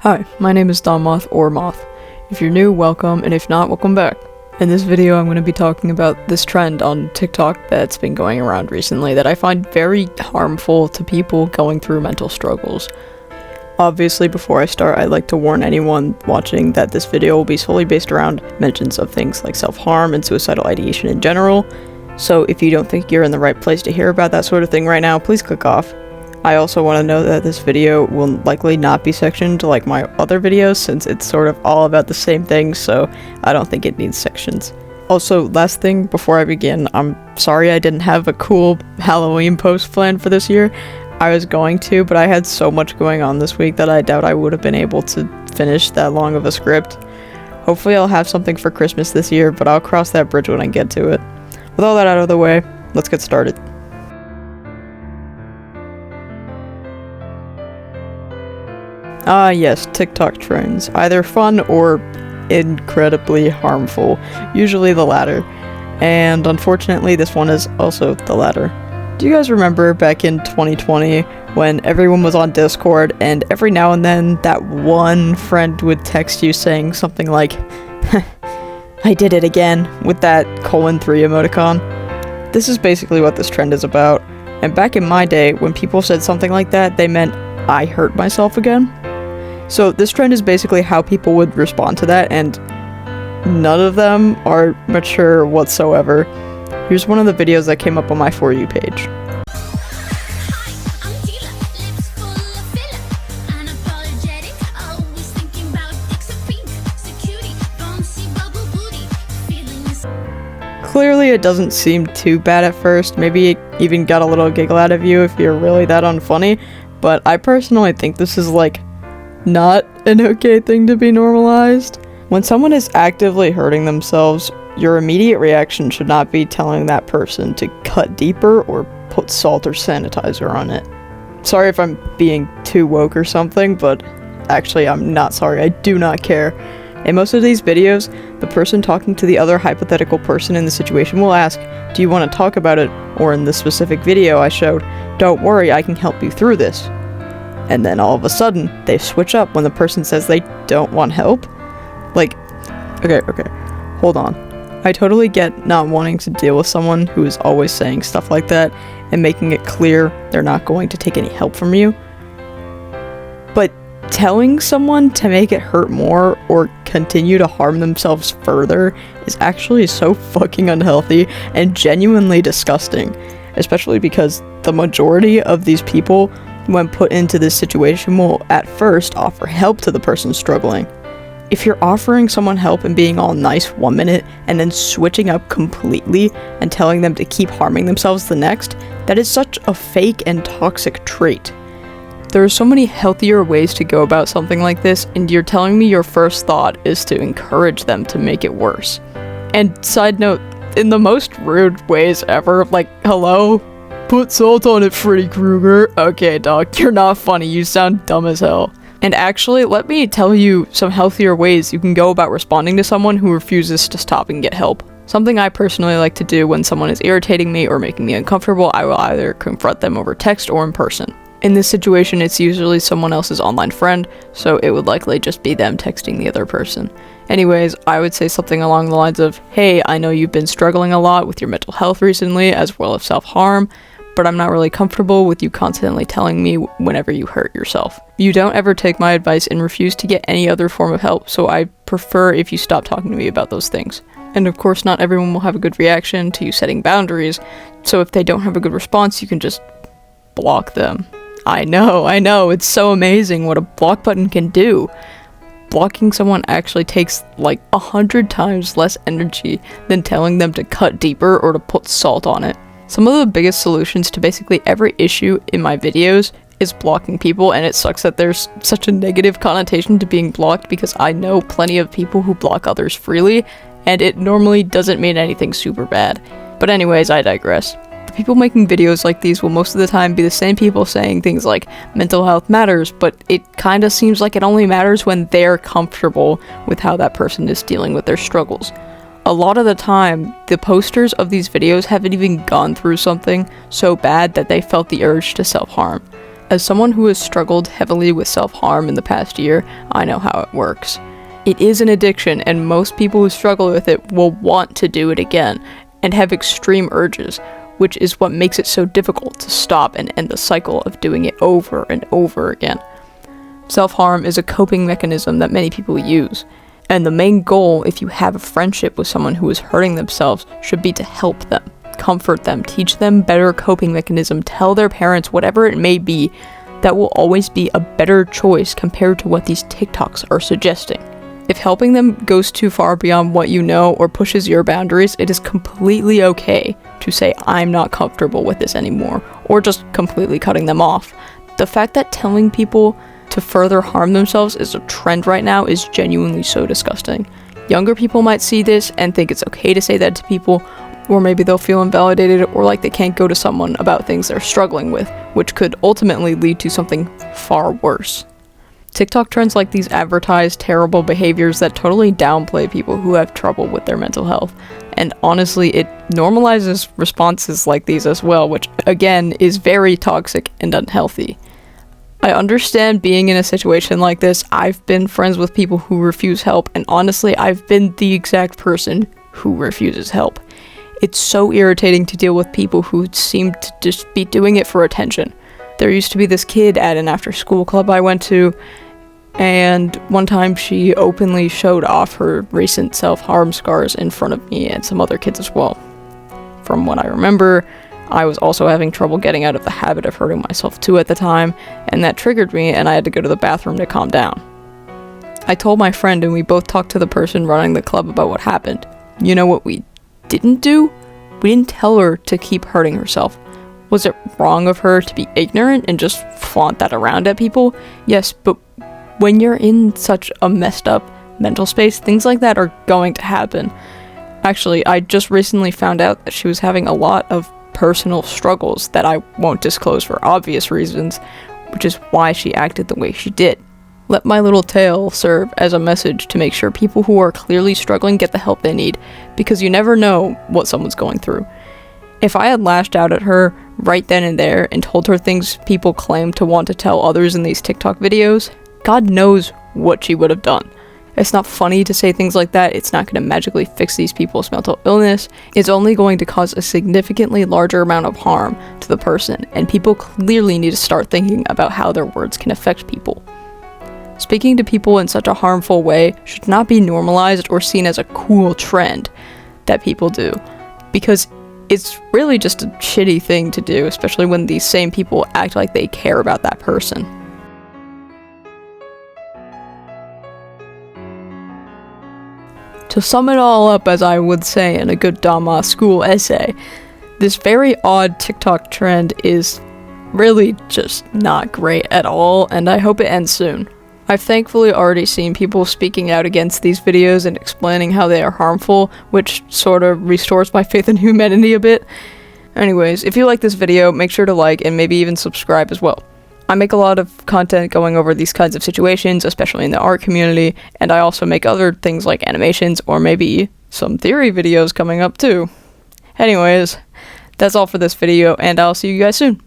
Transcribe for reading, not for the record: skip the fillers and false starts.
Hi, my name is Moth or Moth. If you're new, welcome, and if not, welcome back. In this video, I'm going to be talking about this trend on TikTok that's been going around recently that I find very harmful to people going through mental struggles. Obviously, before I start, I'd like to warn anyone watching that this video will be solely based around mentions of things like self-harm and suicidal ideation in general, so if you don't think you're in the right place to hear about that sort of thing right now, please click off. I also want to note that this video will likely not be sectioned like my other videos since it's sort of all about the same thing, so I don't think it needs sections. Also, last thing before I begin, I'm sorry I didn't have a cool Halloween post planned for this year. I was going to, but I had so much going on this week that I doubt I would have been able to finish that long of a script. Hopefully I'll have something for Christmas this year, but I'll cross that bridge when I get to it. With all that out of the way, let's get started. Ah yes, TikTok trends. Either fun or incredibly harmful. Usually the latter. And unfortunately this one is also the latter. Do you guys remember back in 2020 when everyone was on Discord and every now and then that one friend would text you saying something like, I did it again, with that :3 emoticon? This is basically what this trend is about. And back in my day, when people said something like that, they meant I hurt myself again. So this trend is basically how people would respond to that, and none of them are mature whatsoever. Here's one of the videos that came up on my For You page. Clearly it doesn't seem too bad at first, maybe it even got a little giggle out of you if you're really that unfunny, but I personally think this is like not an okay thing to be normalized. When someone is actively hurting themselves, your immediate reaction should not be telling that person to cut deeper or put salt or sanitizer on it. Sorry if I'm being too woke or something, but actually I'm not sorry, I do not care. In most of these videos, the person talking to the other hypothetical person in the situation will ask, do you want to talk about it? Or in the specific video I showed, don't worry, I can help you through this. And then all of a sudden, they switch up when the person says they don't want help. Like, okay, hold on. I totally get not wanting to deal with someone who is always saying stuff like that and making it clear they're not going to take any help from you. But telling someone to make it hurt more or continue to harm themselves further is actually so fucking unhealthy and genuinely disgusting. Especially because the majority of these people, when put into this situation, will at first offer help to the person struggling. If you're offering someone help and being all nice 1 minute and then switching up completely and telling them to keep harming themselves the next, that is such a fake and toxic trait. There are so many healthier ways to go about something like this, and you're telling me your first thought is to encourage them to make it worse. And side note, in the most rude ways ever, like, hello? Put salt on it, Freddy Krueger. Okay, dog, you're not funny, you sound dumb as hell. And actually, let me tell you some healthier ways you can go about responding to someone who refuses to stop and get help. Something I personally like to do when someone is irritating me or making me uncomfortable, I will either confront them over text or in person. In this situation, it's usually someone else's online friend, so it would likely just be them texting the other person. Anyways, I would say something along the lines of, hey, I know you've been struggling a lot with your mental health recently, as well as self-harm, but I'm not really comfortable with you constantly telling me whenever you hurt yourself. You don't ever take my advice and refuse to get any other form of help, so I prefer if you stop talking to me about those things. And of course, not everyone will have a good reaction to you setting boundaries, so if they don't have a good response, you can just block them. I know, it's so amazing what a block button can do. Blocking someone actually takes like 100 times less energy than telling them to cut deeper or to put salt on it. Some of the biggest solutions to basically every issue in my videos is blocking people, and it sucks that there's such a negative connotation to being blocked because I know plenty of people who block others freely, and it normally doesn't mean anything super bad. But anyways, I digress. The people making videos like these will most of the time be the same people saying things like mental health matters, but it kinda seems like it only matters when they're comfortable with how that person is dealing with their struggles. A lot of the time, the posters of these videos haven't even gone through something so bad that they felt the urge to self-harm. As someone who has struggled heavily with self-harm in the past year, I know how it works. It is an addiction, and most people who struggle with it will want to do it again, and have extreme urges, which is what makes it so difficult to stop and end the cycle of doing it over and over again. Self-harm is a coping mechanism that many people use, and the main goal, if you have a friendship with someone who is hurting themselves, should be to help them, comfort them, teach them better coping mechanism, tell their parents whatever it may be that will always be a better choice compared to what these TikToks are suggesting. If helping them goes too far beyond what you know or pushes your boundaries, it is completely okay to say, I'm not comfortable with this anymore, or just completely cutting them off. The fact that telling people to further harm themselves is a trend right now is genuinely so disgusting. Younger people might see this and think it's okay to say that to people, or maybe they'll feel invalidated or like they can't go to someone about things they're struggling with, which could ultimately lead to something far worse. TikTok trends like these advertise terrible behaviors that totally downplay people who have trouble with their mental health. And honestly, it normalizes responses like these as well, which again is very toxic and unhealthy. I understand being in a situation like this. I've been friends with people who refuse help, and honestly, I've been the exact person who refuses help. It's so irritating to deal with people who seem to just be doing it for attention. There used to be this kid at an after-school club I went to, and one time she openly showed off her recent self-harm scars in front of me and some other kids as well. From what I remember, I was also having trouble getting out of the habit of hurting myself too at the time, and that triggered me and I had to go to the bathroom to calm down. I told my friend and we both talked to the person running the club about what happened. You know what we didn't do? We didn't tell her to keep hurting herself. Was it wrong of her to be ignorant and just flaunt that around at people? Yes, but when you're in such a messed up mental space, things like that are going to happen. Actually, I just recently found out that she was having a lot of personal struggles that I won't disclose for obvious reasons, which is why she acted the way she did. Let my little tale serve as a message to make sure people who are clearly struggling get the help they need, because you never know what someone's going through. If I had lashed out at her right then and there and told her things people claim to want to tell others in these TikTok videos, God knows what she would have done. It's not funny to say things like that. It's not going to magically fix these people's mental illness. It's only going to cause a significantly larger amount of harm to the person, and people clearly need to start thinking about how their words can affect people. Speaking to people in such a harmful way should not be normalized or seen as a cool trend that people do, because it's really just a shitty thing to do, especially when these same people act like they care about that person. To sum it all up, as I would say in a good Dama school essay, this very odd TikTok trend is really just not great at all, and I hope it ends soon. I've thankfully already seen people speaking out against these videos and explaining how they are harmful, which sort of restores my faith in humanity a bit. Anyways, if you like this video, make sure to like and maybe even subscribe as well. I make a lot of content going over these kinds of situations, especially in the art community, and I also make other things like animations or maybe some theory videos coming up too. Anyways, that's all for this video, and I'll see you guys soon.